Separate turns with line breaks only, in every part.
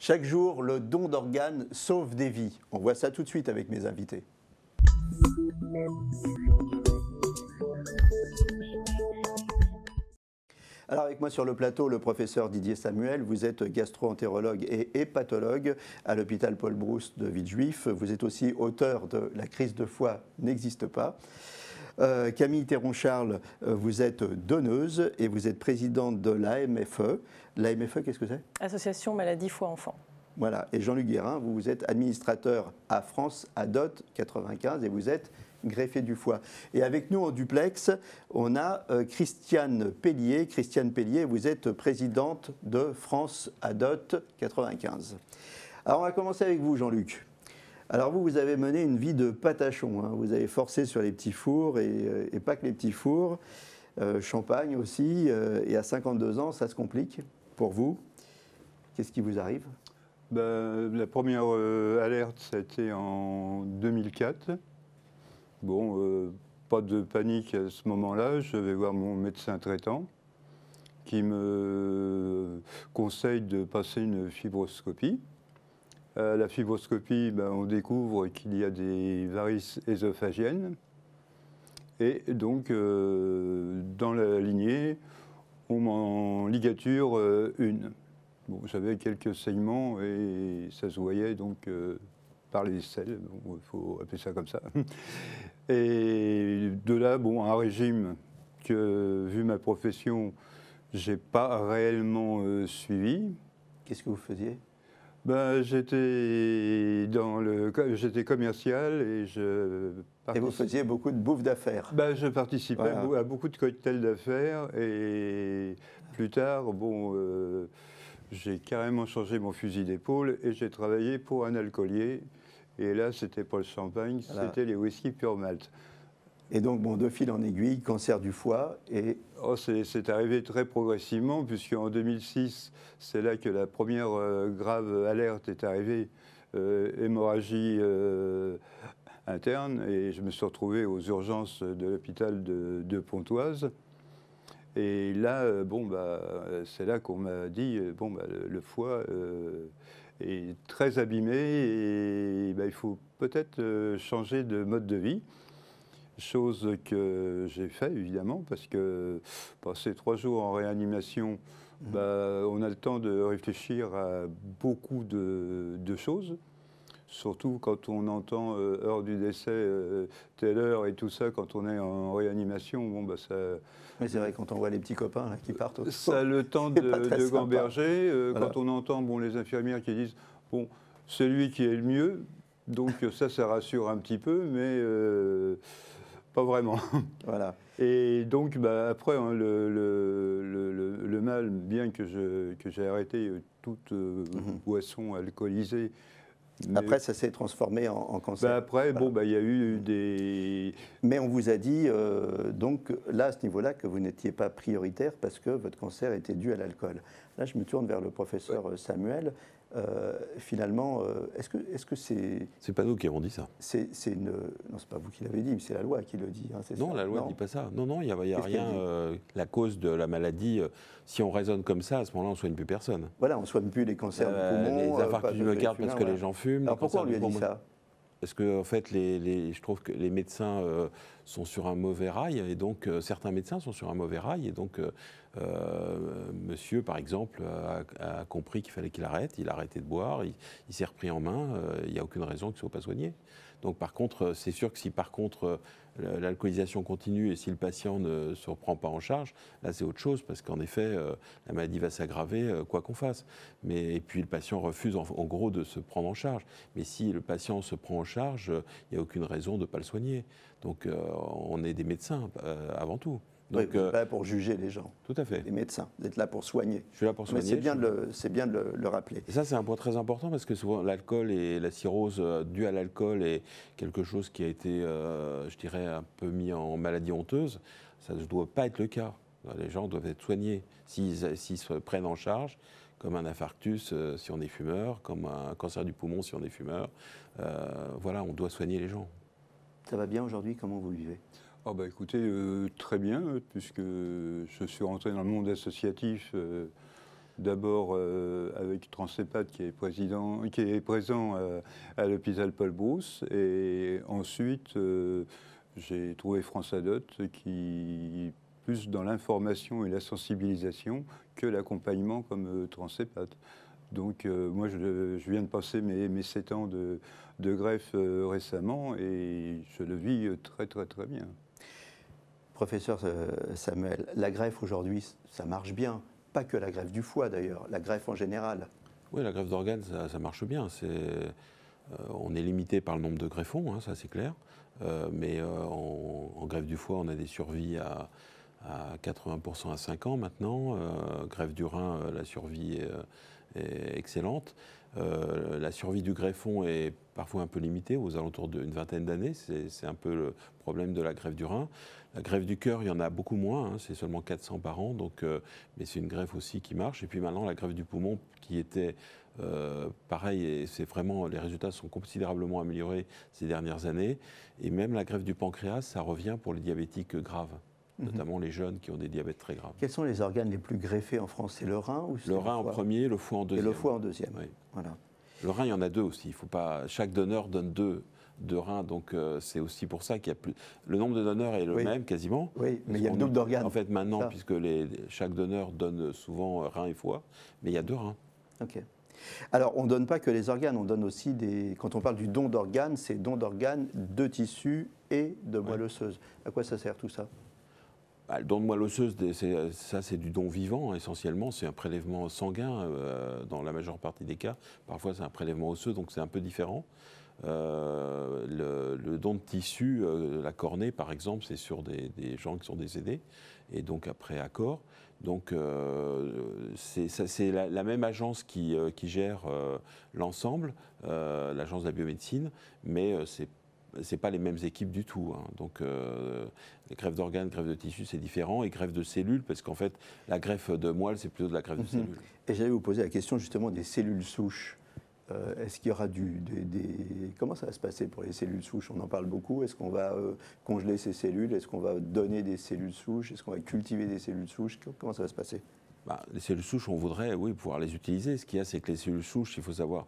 Chaque jour, le don d'organes sauve des vies. On voit ça tout de suite avec mes invités. Alors avec moi sur le plateau, le professeur Didier Samuel, vous êtes gastro-entérologue et hépatologue à l'hôpital Paul Brousse de Villejuif. Vous êtes aussi auteur de La crise de foie n'existe pas. Camille Théron-Charles, vous êtes donneuse et vous êtes présidente de l'AMFE. L'AMFE, qu'est-ce que c'est?
Association Maladie Foie Enfant.
Voilà. Et Jean-Luc Guérin, vous êtes administrateur à France ADOT 95 et vous êtes greffé du foie. Et avec nous en duplex, on a Christiane Pellier. Christiane Pellier, vous êtes présidente de France ADOT 95. Alors on va commencer avec vous, Jean-Luc. Alors vous avez mené une vie de patachon, hein. Vous avez forcé sur les petits fours et pas que les petits fours, champagne aussi, et à 52 ans, ça se complique pour vous. Qu'est-ce qui vous arrive?
La première alerte, ça a été en 2004. Bon, pas de panique à ce moment-là, je vais voir mon médecin traitant qui me conseille de passer une fibroscopie. À la fibroscopie, on découvre qu'il y a des varices ésophagiennes. Et donc, dans la lignée, on m'en ligature une. Bon, j'avais quelques saignements et ça se voyait donc par les selles, il faut appeler ça comme ça. Et de là, bon, un régime que, vu ma profession, j'ai pas réellement suivi.
Qu'est-ce que vous faisiez?
J'étais commercial et
Et vous faisiez beaucoup de bouffe d'affaires.
Je participais à beaucoup de cocktails d'affaires et plus tard, j'ai carrément changé mon fusil d'épaule et j'ai travaillé pour un alcoolier. Et là, c'était pas le champagne, c'était les whisky pure malt.
Et donc, de fil en aiguille, cancer du foie et...
C'est arrivé très progressivement, puisqu'en 2006, c'est là que la première grave alerte est arrivée, hémorragie interne, et je me suis retrouvé aux urgences de l'hôpital de Pontoise. Et là, c'est là qu'on m'a dit, le foie est très abîmé et il faut peut-être changer de mode de vie. Chose que j'ai fait, évidemment, parce que passer 3 jours en réanimation, on a le temps de réfléchir à beaucoup de choses. Surtout quand on entend heure du décès, telle heure et tout ça, quand on est en réanimation, ça...
Oui, c'est vrai, quand on voit les petits copains là, qui partent autour,
ça a le temps de gamberger.
Voilà.
Quand on entend les infirmières qui disent « c'est lui qui est le mieux », donc ça rassure un petit peu, mais pas vraiment.
Voilà.
Et donc, après, le mal, bien que j'ai arrêté toute boisson alcoolisée.
Après, ça s'est transformé en cancer.
Après, il y a eu des...
Mais on vous a dit, donc, là, à ce niveau-là, que vous n'étiez pas prioritaire parce que votre cancer était dû à l'alcool. Là, je me tourne vers le professeur Samuel. Finalement, est-ce que c'est...
C'est pas nous qui avons dit ça.
Non, c'est pas vous qui l'avez dit, mais c'est la loi qui le dit. Hein,
non,
ça
la loi ne dit pas ça. Non, il n'y a rien. La cause de la maladie, si on raisonne comme ça, à ce moment-là, on ne soigne plus personne.
Voilà, on ne soigne plus les cancers du poumon.
Les infarctus du myocarde parce que les gens fument.
Alors pourquoi on lui a dit ça?
Parce que en fait, je trouve que les médecins sont sur un mauvais rail, et donc certains médecins sont sur un mauvais rail, et donc monsieur, par exemple, a compris qu'il fallait qu'il arrête, il a arrêté de boire, il s'est repris en main, il n'y a aucune raison qu'il ne soit pas soigné. Donc par contre, c'est sûr que si par contre l'alcoolisation continue et si le patient ne se reprend pas en charge, là c'est autre chose, parce qu'en effet, la maladie va s'aggraver quoi qu'on fasse. Et puis le patient refuse en gros de se prendre en charge. Mais si le patient se prend en charge, il n'y a aucune raison de ne pas le soigner. Donc on est des médecins avant tout. Donc,
vous n'êtes pas là pour juger les gens.
Tout à fait.
Les médecins, vous êtes là pour soigner.
Je suis là pour soigner.
Mais c'est bien de le rappeler.
Et ça, c'est un point très important parce que souvent, l'alcool et la cirrhose due à l'alcool est quelque chose qui a été, je dirais, un peu mis en maladie honteuse. Ça ne doit pas être le cas. Les gens doivent être soignés s'ils se prennent en charge, comme un infarctus si on est fumeur, comme un cancer du poumon si on est fumeur. Voilà, on doit soigner les gens.
Ça va bien aujourd'hui? Comment vous le vivez?
Écoutez, très bien, puisque je suis rentré dans le monde associatif D'abord avec Transcepat qui est présent à l'hôpital Paul Brousse, et ensuite j'ai trouvé France Adot qui plus dans l'information et la sensibilisation que l'accompagnement comme Transcepat. Donc moi je viens de passer mes 7 ans de greffe récemment et je le vis très très très bien.
Professeur Samuel, la greffe aujourd'hui, ça marche bien. Pas que la greffe du foie d'ailleurs, la greffe en général.
Oui, la greffe d'organes, ça marche bien. On est limité par le nombre de greffons, hein, ça c'est clair. Mais en greffe du foie, on a des survies à 80% à 5 ans maintenant. Greffe du rein, la survie est excellente. La survie du greffon est parfois un peu limitée, aux alentours d'une vingtaine d'années. C'est un peu le problème de la greffe du rein. La greffe du cœur, il y en a beaucoup moins, hein, c'est seulement 400 par an, donc, mais c'est une greffe aussi qui marche. Et puis maintenant, la greffe du poumon, qui était pareil, et c'est vraiment, les résultats sont considérablement améliorés ces dernières années. Et même la greffe du pancréas, ça revient pour les diabétiques graves, notamment les jeunes qui ont des diabètes très graves.
Quels sont les organes les plus greffés en France? C'est le rein ou c'est
le rein en premier, le foie en deuxième.
Et le foie en deuxième.
Oui.
Voilà.
Le rein, il y en a 2 aussi. Il faut pas, chaque donneur donne 2 reins, donc c'est aussi pour ça qu'il y a plus. Le nombre de donneurs est le même quasiment.
Oui, mais il y a le double d'organes.
En fait, maintenant, puisque chaque donneur donne souvent rein et foie, mais il y a 2 reins.
Ok. Alors, on ne donne pas que les organes, on donne aussi des. Quand on parle du don d'organes, c'est don d'organes, de tissus et de moelle osseuse. À quoi ça sert tout ça?
Le don de moelle osseuse, ça c'est du don vivant essentiellement, c'est un prélèvement sanguin dans la majeure partie des cas. Parfois c'est un prélèvement osseux, donc c'est un peu différent. Le don de tissu, la cornée par exemple, c'est sur des gens qui sont décédés, et donc après accord. Donc c'est la même agence qui gère l'ensemble, l'agence de la biomédecine, mais c'est pas les mêmes équipes du tout. Hein. Donc, les greffes d'organes, greffe de tissu, c'est différent. Et greffe de cellules, parce qu'en fait, la greffe de moelle, c'est plutôt de la greffe de cellules.
Et j'allais vous poser la question justement des cellules souches. Est-ce qu'il y aura Comment ça va se passer pour les cellules souches? On en parle beaucoup. Est-ce qu'on va congeler ces cellules? Est-ce qu'on va donner des cellules souches? Est-ce qu'on va cultiver des cellules souches? Comment ça va se passer?
Les cellules souches, on voudrait, oui, pouvoir les utiliser. Ce qu'il y a, c'est que les cellules souches, il faut savoir,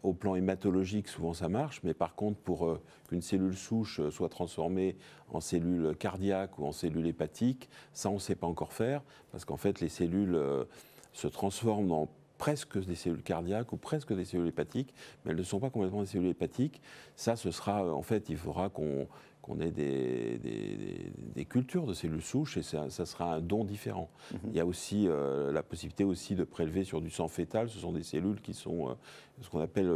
au plan hématologique, souvent ça marche, mais par contre, pour qu'une cellule souche soit transformée en cellule cardiaque ou en cellule hépatique, ça, on ne sait pas encore faire, parce qu'en fait, les cellules se transforment en presque des cellules cardiaques ou presque des cellules hépatiques, mais elles ne sont pas complètement des cellules hépatiques. Ça, ce sera, en fait, il faudra qu'on ait des cultures de cellules souches, et ça sera un don différent. Il y a aussi la possibilité aussi de prélever sur du sang fœtal. Ce sont des cellules qui sont ce qu'on appelle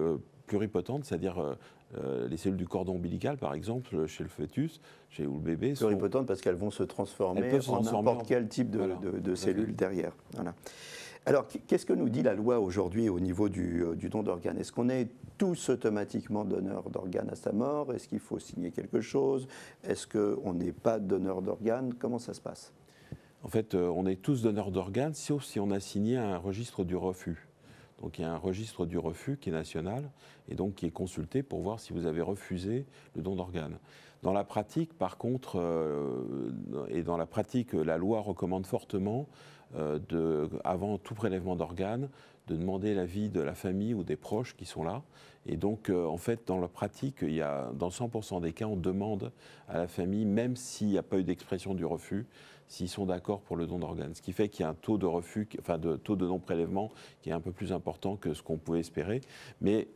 pluripotentes, c'est-à-dire les cellules du cordon ombilical, par exemple, chez le fœtus, ou le bébé.
Pluripotentes parce qu'elles vont se transformer en n'importe quel type de cellules derrière. Voilà. Alors, qu'est-ce que nous dit la loi aujourd'hui au niveau du don d'organes? Est-ce qu'on est tous automatiquement donneurs d'organes à sa mort? Est-ce qu'il faut signer quelque chose? Est-ce qu'on n'est pas donneur d'organes? Comment ça se passe?
En fait, on est tous donneurs d'organes, sauf si on a signé un registre du refus. Donc il y a un registre du refus qui est national et donc qui est consulté pour voir si vous avez refusé le don d'organes. Dans la pratique, par contre, la loi recommande fortement, avant tout prélèvement d'organes, de demander l'avis de la famille ou des proches qui sont là. Et donc, en fait, dans la pratique, dans 100% des cas, on demande à la famille, même s'il n'y a pas eu d'expression du refus, s'ils sont d'accord pour le don d'organes. Ce qui fait qu'il y a un taux de refus, taux de non-prélèvement qui est un peu plus important que ce qu'on pouvait espérer. Mais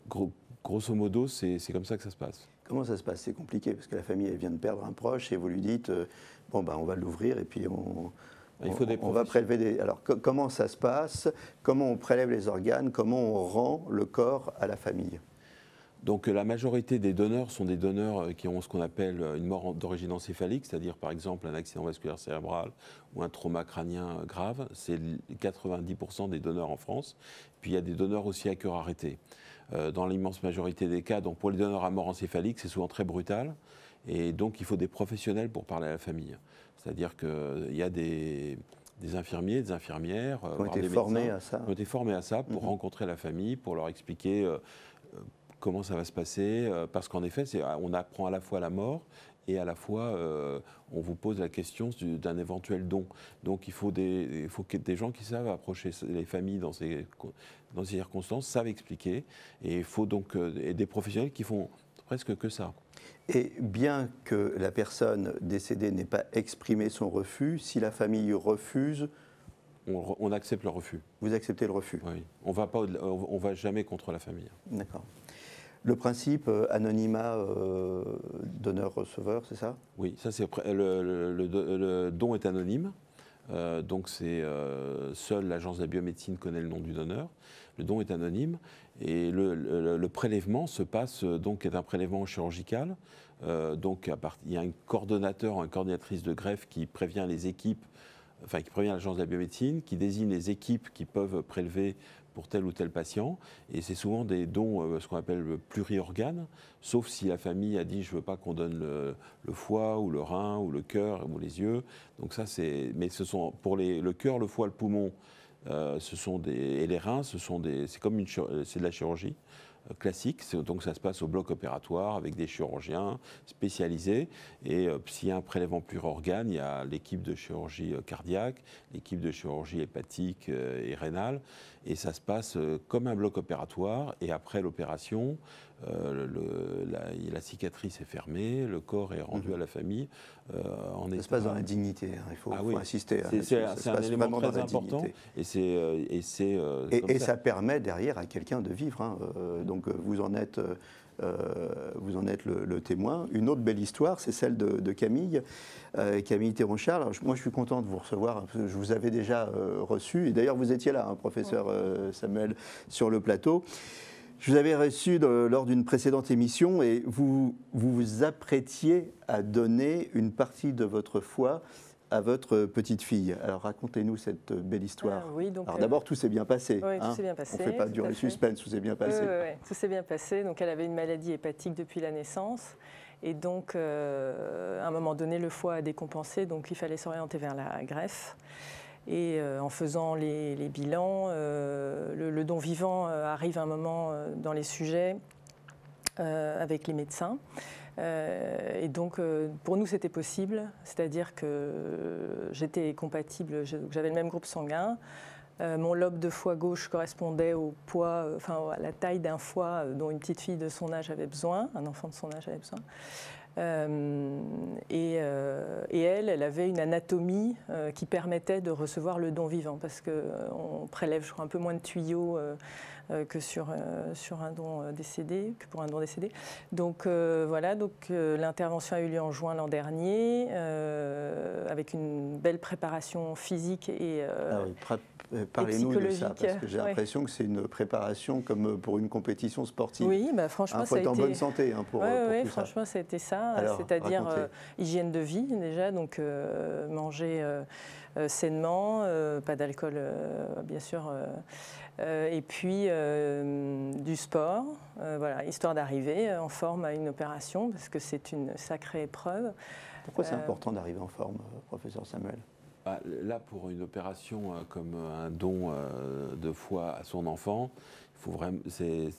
grosso modo, c'est comme ça que ça se passe.
Comment ça se passe? C'est compliqué parce que la famille elle vient de perdre un proche et vous lui dites on va l'ouvrir et puis on va prélever des. Alors comment ça se passe? Comment on prélève les organes? Comment on rend le corps à la famille?
Donc la majorité des donneurs sont des donneurs qui ont ce qu'on appelle une mort d'origine encéphalique, c'est-à-dire par exemple un accident vasculaire cérébral ou un trauma crânien grave. C'est 90% des donneurs en France. Puis il y a des donneurs aussi à cœur arrêté. Dans l'immense majorité des cas, donc pour les donneurs à mort encéphalique, c'est souvent très brutal. Et donc il faut des professionnels pour parler à la famille. C'est-à-dire qu'il y a des infirmiers, des infirmières,
qui ont été formés à ça.
Qui ont été formés à ça pour rencontrer la famille, pour leur expliquer comment ça va se passer, parce qu'en effet, on apprend à la fois la mort et à la fois on vous pose la question d'un éventuel don. Donc il faut des gens qui savent approcher les familles dans ces circonstances, savent expliquer, et il faut donc des professionnels qui font presque que ça.
Et bien que la personne décédée n'ait pas exprimé son refus, si la famille refuse,
on accepte le refus.
vous acceptez le refus?
Oui. On va jamais contre la famille.
D'accord. Le principe anonymat donneur-receveur, c'est ça?
Oui, ça c'est le don est anonyme. Donc seule l'agence de la biomédecine connaît le nom du donneur. Le don est anonyme et le prélèvement se passe donc est un prélèvement chirurgical. Donc il y a un coordonnateur, une coordinatrice de greffe qui prévient les équipes, enfin qui prévient l'agence de la biomédecine, qui désigne les équipes qui peuvent prélever pour tel ou tel patient. Et c'est souvent des dons, ce qu'on appelle pluriorganes, sauf si la famille a dit je ne veux pas qu'on donne le foie ou le rein ou le cœur ou les yeux. Donc ça mais ce sont pour le cœur, le foie, le poumon, et les reins, c'est de la chirurgie classique, donc ça se passe au bloc opératoire avec des chirurgiens spécialisés, et s'il y a un prélèvement pluriorgane, il y a l'équipe de chirurgie cardiaque, l'équipe de chirurgie hépatique et rénale, et ça se passe comme un bloc opératoire, et après l'opération, la cicatrice est fermée, le corps est rendu à la famille.
Ça se passe dans la dignité, hein, il faut insister.
C'est un élément très important, et ça
permet derrière à quelqu'un de vivre. Hein. Donc vous en êtes le témoin. Une autre belle histoire, c'est celle de Camille, Camille Théronchard. Alors, moi, je suis content de vous recevoir, parce que je vous avais déjà reçu, et d'ailleurs, vous étiez là, hein, professeur Samuel, sur le plateau. Je vous avais reçu lors d'une précédente émission, et vous vous apprêtiez à donner une partie de votre foi à votre petite fille. Alors racontez-nous cette belle histoire.
Oui, donc,
alors d'abord, tout s'est bien passé.
Oui,
hein,
tout s'est bien passé.
On ne fait pas durer le suspense, tout s'est bien passé.
Oui, tout s'est bien passé. Donc elle avait une maladie hépatique depuis la naissance. Et donc, à un moment donné, le foie a décompensé, donc il fallait s'orienter vers la greffe. Et en faisant les bilans, le don vivant arrive à un moment dans les sujets avec les médecins. Et donc, pour nous, c'était possible, c'est-à-dire que j'étais compatible, j'avais le même groupe sanguin. Mon lobe de foie gauche correspondait au poids, à la taille d'un foie dont une petite fille de son âge avait besoin, un enfant de son âge avait besoin. Et elle avait une anatomie qui permettait de recevoir le don vivant, parce qu'on prélève, je crois, un peu moins de tuyaux que sur un don décédé, que pour un don décédé. Donc voilà, l'intervention a eu lieu en juin l'an dernier, avec une belle préparation physique et
parlez-nous de ça, parce que j'ai l'impression que c'est une préparation comme pour une compétition sportive.
Oui, franchement,
il faut être en bonne santé pour tout
franchement, ça a été ça. C'est-à-dire hygiène de vie, déjà, donc manger sainement, pas d'alcool, bien sûr, et puis du sport, histoire d'arriver en forme à une opération, parce que c'est une sacrée épreuve.
Pourquoi c'est important d'arriver en forme, professeur Samuel ?
Là, pour une opération comme un don de foie à son enfant,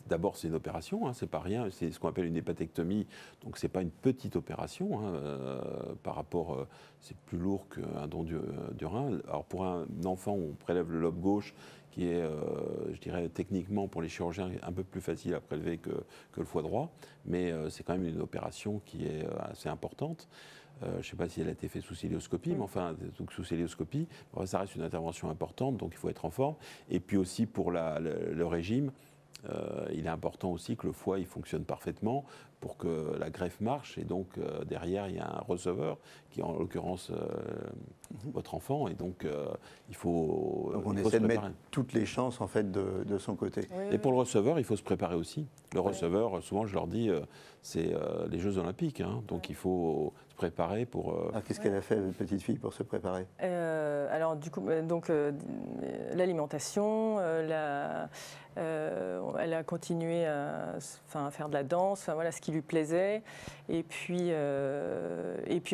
d'abord c'est une opération, hein, c'est pas rien, c'est ce qu'on appelle une hépatectomie, donc c'est pas une petite opération, hein, par rapport, c'est plus lourd qu'un don du rein. Alors pour un enfant, on prélève le lobe gauche, qui est, je dirais, techniquement pour les chirurgiens un peu plus facile à prélever que le foie droit, mais c'est quand même une opération qui est assez importante. Je ne sais pas si elle a été faite sous célioscopie, mais enfin, sous célioscopie, ça reste une intervention importante, donc il faut être en forme. Et puis aussi pour le régime, il est important aussi que le foie il fonctionne parfaitement pour que la greffe marche. Et donc derrière, il y a un receveur qui est en l'occurrence votre enfant. Et donc il faut.
Donc on essaie de mettre toutes les chances en fait de son côté.
Oui, et pour le receveur, il faut se préparer aussi. Le receveur, souvent je leur dis, c'est les Jeux Olympiques, hein, donc il faut se préparer pour.
Alors qu'est-ce qu'elle a fait, votre petite fille, pour se préparer ?
Alors du coup, l'alimentation, elle a continué à faire de la danse, voilà ce qui lui plaisait. Et puis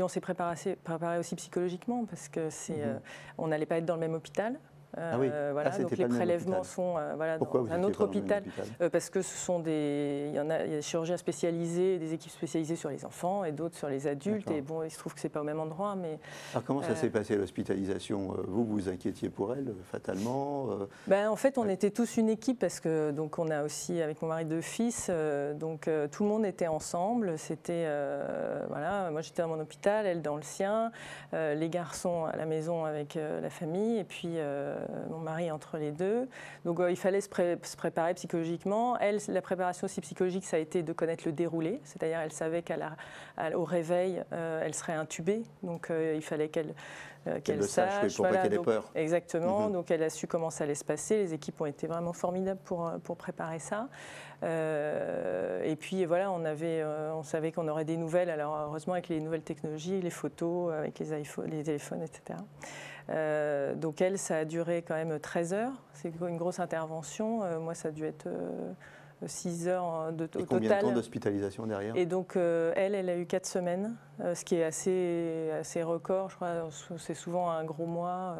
on s'est préparé aussi psychologiquement, parce que on n'allait pas être dans le même hôpital. Voilà, donc les prélèvements sont dans un autre hôpital, parce que ce sont il y a des chirurgiens spécialisés, des équipes spécialisées sur les enfants et d'autres sur les adultes. Et bon, il se trouve que c'est pas au même endroit, mais.
Alors comment ça s'est passé l'hospitalisation? Vous vous inquiétiez pour elle fatalement?
En fait, on était tous une équipe parce que donc on a aussi avec mon mari 2 fils, donc tout le monde était ensemble. C'était voilà, moi j'étais dans mon hôpital, elle dans le sien, les garçons à la maison avec la famille et puis mon mari entre les deux. Donc il fallait se préparer psychologiquement. Elle, la préparation aussi psychologique, ça a été de connaître le déroulé, c'est-à-dire elle savait qu'au réveil, elle serait intubée, donc il fallait qu'elle sache,
pour pas qu'elle ait peur.
Exactement, donc elle a su comment ça allait se passer. Les équipes ont été vraiment formidables pour préparer ça. Et puis voilà, on savait qu'on aurait des nouvelles. Alors heureusement avec les nouvelles technologies, les photos, avec les téléphones, etc. Donc elle, ça a duré quand même 13 heures. C'est une grosse intervention. Moi, ça a dû être 6 heures au total.
Combien de temps d'hospitalisation derrière?
Et donc elle a eu 4 semaines, ce qui est assez record. Je crois c'est souvent un gros mois.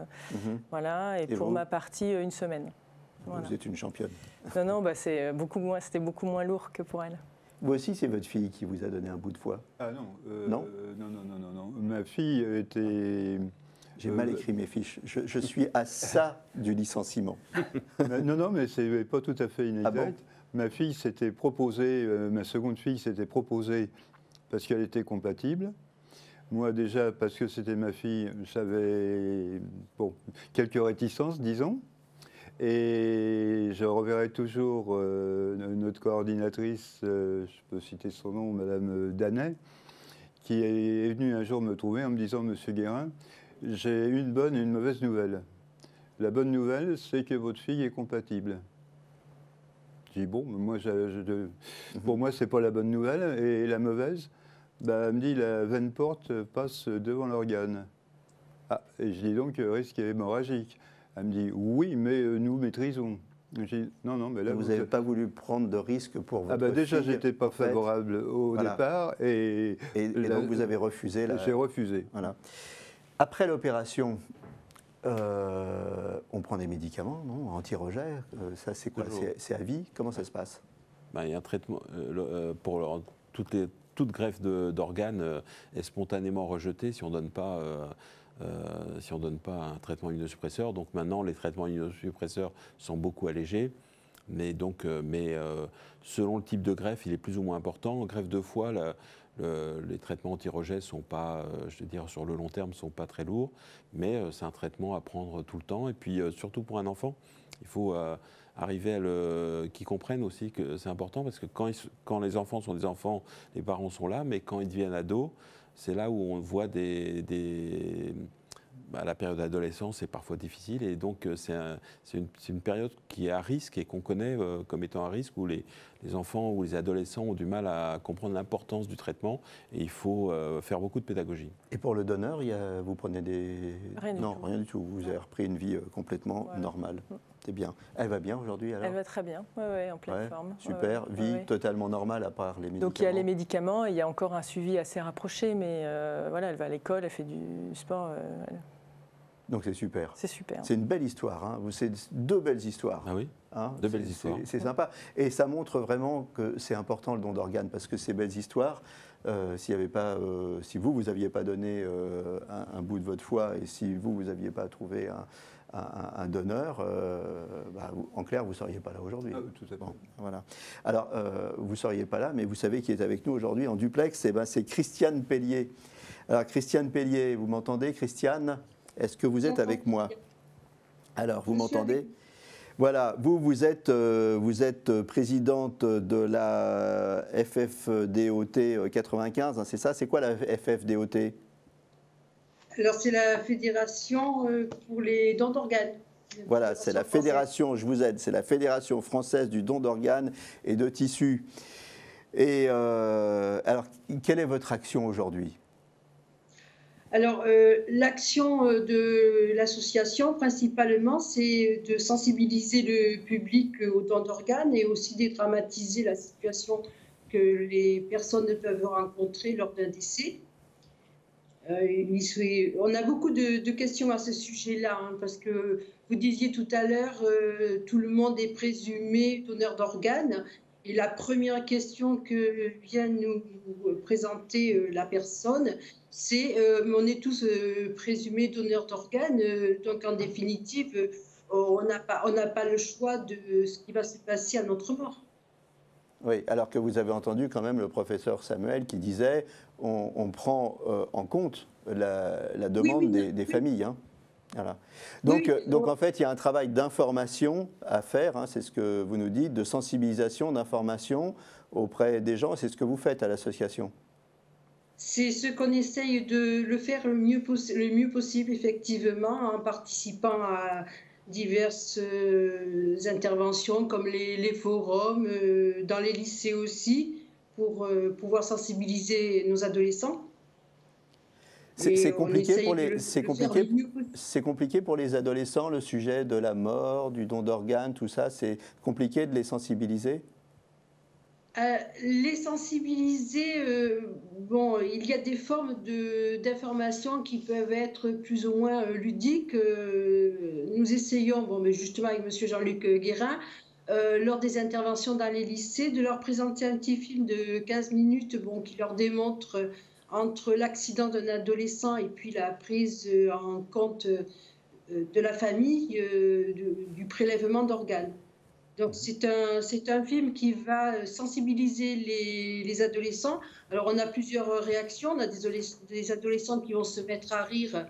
Voilà. Et pour ma partie, 1 semaine. Voilà.
Vous êtes une championne.
Non, c'était beaucoup moins lourd que pour elle.
Vous aussi, c'est votre fille qui vous a donné un bout de foie?
Ah non.
Non.
Non. Ma fille était...
J'ai mal écrit mes fiches. Je suis à ça du licenciement.
Non, mais c'est pas tout à fait inexact.
Ah bon?
Ma fille s'était proposée, ma seconde fille s'était proposée parce qu'elle était compatible. Moi déjà, parce que c'était ma fille, j'avais quelques réticences, disons. Et je reverrai toujours notre coordinatrice, je peux citer son nom, Madame Danet, qui est venue un jour me trouver en me disant « Monsieur Guérin, j'ai une bonne et une mauvaise nouvelle. La bonne nouvelle, c'est que votre fille est compatible. » Je dis bon, moi, pour moi, c'est pas la bonne nouvelle. Et la mauvaise, elle me dit la veine porte passe devant l'organe. Ah, et je dis donc risque hémorragique. Elle me dit oui, mais nous maîtrisons. Je dis non, mais là
vous n'avez pas voulu prendre de risque pour votre fille.
Déjà, j'étais pas favorable au départ, et
donc vous avez refusé.
J'ai refusé.
Voilà. Après l'opération, on prend des médicaments, non? Anti-rejet, ça c'est quoi? C'est à vie? Comment ça se passe?
Il y a un traitement pour toute greffe d'organes est spontanément rejetée si on ne donne pas un traitement immunosuppresseur. Donc maintenant, les traitements immunosuppresseurs sont beaucoup allégés. Mais selon le type de greffe, il est plus ou moins important. En greffe de foie, les traitements anti-rejet sont pas, sur le long terme, sont pas très lourds. Mais c'est un traitement à prendre tout le temps. Et puis surtout pour un enfant, il faut arriver à qu'ils comprennent aussi que c'est important. Parce que quand les enfants sont des enfants, les parents sont là. Mais quand ils deviennent ados, c'est là où on voit la période d'adolescence est parfois difficile et donc c'est une période qui est à risque et qu'on connaît comme étant à risque où les enfants ou les adolescents ont du mal à comprendre l'importance du traitement et il faut faire beaucoup de pédagogie.
Et pour le donneur, vous prenez des... Rien du tout. Vous avez repris une vie complètement normale. C'est bien. Elle va bien aujourd'hui alors?
Elle va très bien, oui, en pleine forme.
Super, vie totalement normale à part les médicaments.
Donc il y a les médicaments, il y a encore un suivi assez rapproché, mais voilà, elle va à l'école, elle fait du sport.
Donc c'est super.
C'est super.
C'est une belle histoire. Hein. C'est 2 belles histoires.
Ah oui, 2 belles histoires.
C'est sympa. Et ça montre vraiment que c'est important le don d'organes parce que ces belles histoires, si vous n'aviez pas donné un bout de votre foie et si vous n'aviez pas trouvé un donneur, en clair, vous ne seriez pas là aujourd'hui.
Tout à fait.
Bon, voilà. Alors, vous ne seriez pas là, mais vous savez qui est avec nous aujourd'hui en duplex, c'est Christiane Pellier. Alors, Christiane Pellier, vous m'entendez, Christiane? Est-ce que vous êtes avec moi? Alors, vous m'entendez? Voilà, vous êtes présidente de la FFDOT 95, hein, c'est ça? C'est quoi la FFDOT?
Alors, c'est la fédération pour les dons d'organes.
Voilà, c'est la fédération, je vous aide, c'est la Fédération française du don d'organes et de tissus. Et alors, quelle est votre action aujourd'hui?
Alors, l'action de l'association, principalement, c'est de sensibiliser le public aux dons d'organes et aussi dédramatiser la situation que les personnes peuvent rencontrer lors d'un décès. On a beaucoup de questions à ce sujet-là, hein, parce que vous disiez tout à l'heure, tout le monde est présumé donneur d'organes. Et la première question que vient nous présenter la personne, c'est on est tous présumés donneurs d'organes, donc en définitive, on n'a pas le choix de ce qui va se passer à notre mort.
Oui, alors que vous avez entendu quand même le professeur Samuel qui disait on prend en compte la demande des familles. Hein. Voilà. Donc, donc en fait, il y a un travail d'information à faire, hein, c'est ce que vous nous dites, de sensibilisation, d'information auprès des gens, c'est ce que vous faites à l'association.
C'est ce qu'on essaye de le faire le mieux possible, effectivement, en participant à diverses interventions comme les forums, dans les lycées aussi, pour pouvoir sensibiliser nos adolescents.
C'est compliqué pour les adolescents, le sujet de la mort, du don d'organes, tout ça, c'est compliqué de les sensibiliser?
Les sensibiliser, bon, il y a des formes d'information qui peuvent être plus ou moins ludiques. Nous essayons, bon, mais justement avec M. Jean-Luc Guérin, lors des interventions dans les lycées, de leur présenter un petit film de 15 minutes bon, qui leur démontre entre l'accident d'un adolescent et puis la prise en compte de la famille du prélèvement d'organes. Donc c'est un film qui va sensibiliser les adolescents. Alors on a plusieurs réactions. On a des adolescents qui vont se mettre à rire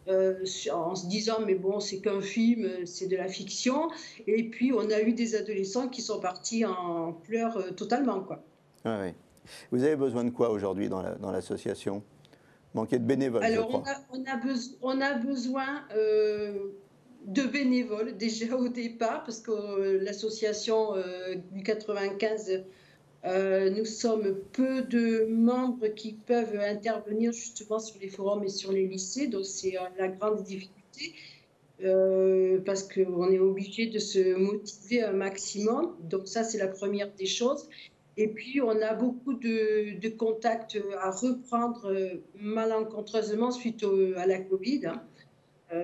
en se disant mais bon c'est qu'un film, c'est de la fiction. Et puis on a eu des adolescents qui sont partis en pleurs totalement, quoi.
Ah oui. Vous avez besoin de quoi aujourd'hui dans l'association? Manquer de bénévoles,
alors,
je crois.
On a besoin de bénévoles déjà au départ, parce que l'association du 95, nous sommes peu de membres qui peuvent intervenir justement sur les forums et sur les lycées, donc c'est la grande difficulté, parce qu'on est obligé de se motiver un maximum, donc ça c'est la première des choses. Et puis, on a beaucoup de contacts à reprendre malencontreusement suite à la Covid, hein,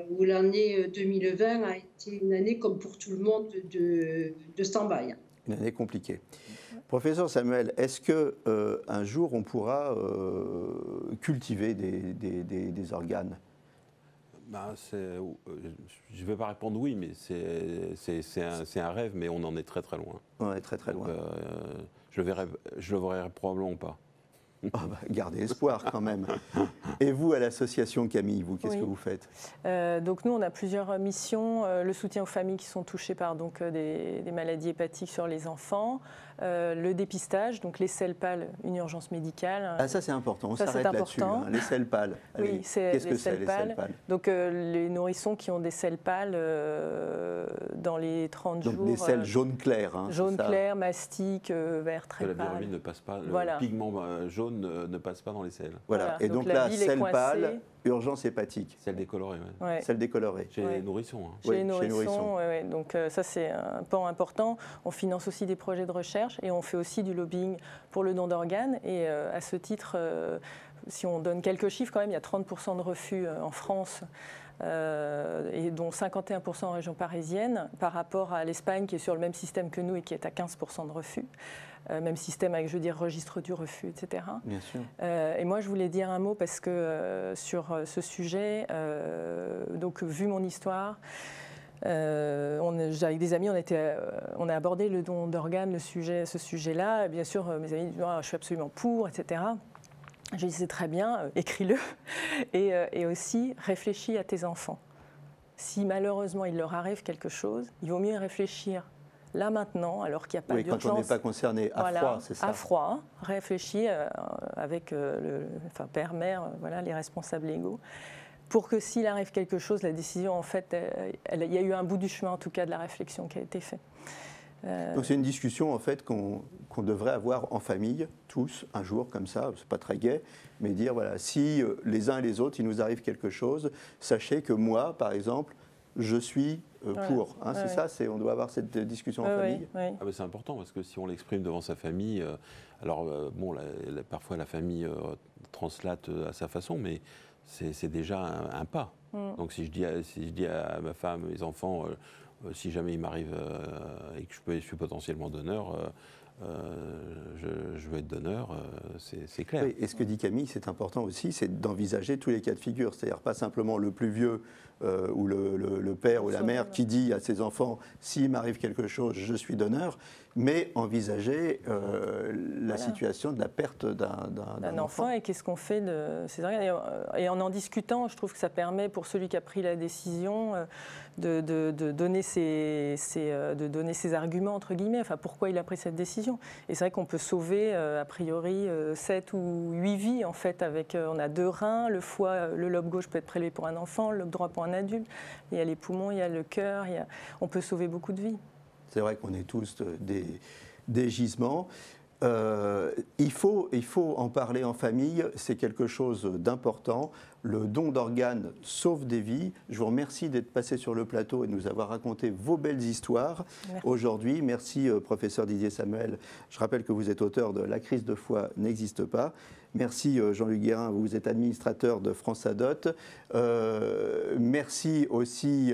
où l'année 2020 a été une année, comme pour tout le monde, de stand-by.
Une année compliquée. Professeur Samuel, est-ce qu'un jour on pourra cultiver des organes?
Je ne vais pas répondre oui, mais c'est un rêve, mais on en est très très loin.
On est très très loin.
Je le verrai probablement pas.
Oh bah, gardez espoir quand même. Et vous, à l'association Camille, vous, qu'est-ce que vous faites?
Donc nous, on a plusieurs missions. Le soutien aux familles qui sont touchées par des maladies hépatiques sur les enfants. Le dépistage, donc les selles pâles, une urgence médale.
Ah ça c'est important, on s'arrête là-dessus. Hein. Les selles pâles.
Oui,
qu'est-ce que c'est les selles pâles?
Donc les nourrissons qui ont des selles pâles dans les 30 jours.
Donc des selles jaunes claires. Hein,
jaune clair, mastic, vert très pâle.
La viruline ne passe pas, le pigment jaune ne passe pas dans les selles.
Voilà, et donc là, selles pâles, urgence hépatique.
Celle décolorée, oui.
Ouais. Celle décolorée.
Chez les nourrissons. Hein.
Chez les nourrissons, ouais. Donc ça c'est un pan important. On finance aussi des projets de recherche et on fait aussi du lobbying pour le don d'organes. Et à ce titre, si on donne quelques chiffres quand même, il y a 30% de refus en France. Et dont 51% en région parisienne, par rapport à l'Espagne qui est sur le même système que nous et qui est à 15% de refus. Même système avec, je veux dire, registre du refus, etc.
Bien sûr.
Et moi, je voulais dire un mot parce que sur ce sujet, donc vu mon histoire, avec des amis, on a abordé le don d'organes, ce sujet-là. Bien sûr, mes amis disent je suis absolument pour, etc. J'ai dit c'est très bien, écris-le. Et aussi, réfléchis à tes enfants. Si malheureusement il leur arrive quelque chose, il vaut mieux réfléchir là maintenant, alors qu'il n'y a pas d'urgence.
Quand on n'est pas concerné, à froid, c'est ça? À
froid, réfléchis avec père, mère, voilà, les responsables légaux, pour que s'il arrive quelque chose, la décision, en fait, il y a eu un bout du chemin, en tout cas, de la réflexion qui a été faite.
Donc c'est une discussion en fait qu'on devrait avoir en famille, tous, un jour comme ça, c'est pas très gai, mais dire voilà, si les uns et les autres, il nous arrive quelque chose, sachez que moi, par exemple, je suis pour. Hein, c'est ça, on doit avoir cette discussion en famille.
Oui.
Ah ben c'est important parce que si on l'exprime devant sa famille, alors bon, parfois la famille translate à sa façon, mais c'est déjà un pas. Donc si je dis à ma femme, mes enfants, si jamais il m'arrive et que je suis potentiellement donneur, je veux être donneur, c'est clair.
Oui, et ce que dit Camille, c'est important aussi, c'est d'envisager tous les cas de figure. C'est-à-dire pas simplement le plus vieux ou le père ou la mère qui dit à ses enfants « s'il m'arrive quelque chose, je suis donneur », mais envisager la situation de la perte d'un enfant.
Et qu'est-ce qu'on fait de ces organes. Et en discutant, je trouve que ça permet pour celui qui a pris la décision de donner ses arguments, entre guillemets, enfin pourquoi il a pris cette décision. Et c'est vrai qu'on peut sauver a priori 7 ou 8 vies en fait. On a 2 reins, le foie, le lobe gauche peut être prélevé pour un enfant, le lobe droit pour un adulte. Il y a les poumons, il y a le cœur, on peut sauver beaucoup de vies.
C'est vrai qu'on est tous des gisements. Il faut en parler en famille, c'est quelque chose d'important. Le don d'organes sauve des vies. Je vous remercie d'être passé sur le plateau et de nous avoir raconté vos belles histoires aujourd'hui. Merci, professeur Didier Samuel. Je rappelle que vous êtes auteur de La crise de foie n'existe pas. Merci Jean-Luc Guérin, vous êtes administrateur de France Adot. Merci aussi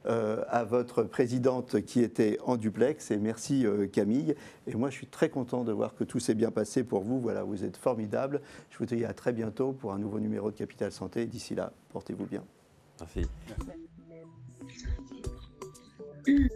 à votre présidente qui était en duplex, et merci Camille. Et moi je suis très content de voir que tout s'est bien passé pour vous. Voilà, vous êtes formidable. Je vous dis à très bientôt pour un nouveau numéro de Capital Santé. D'ici là, portez-vous bien.
Merci.
Merci.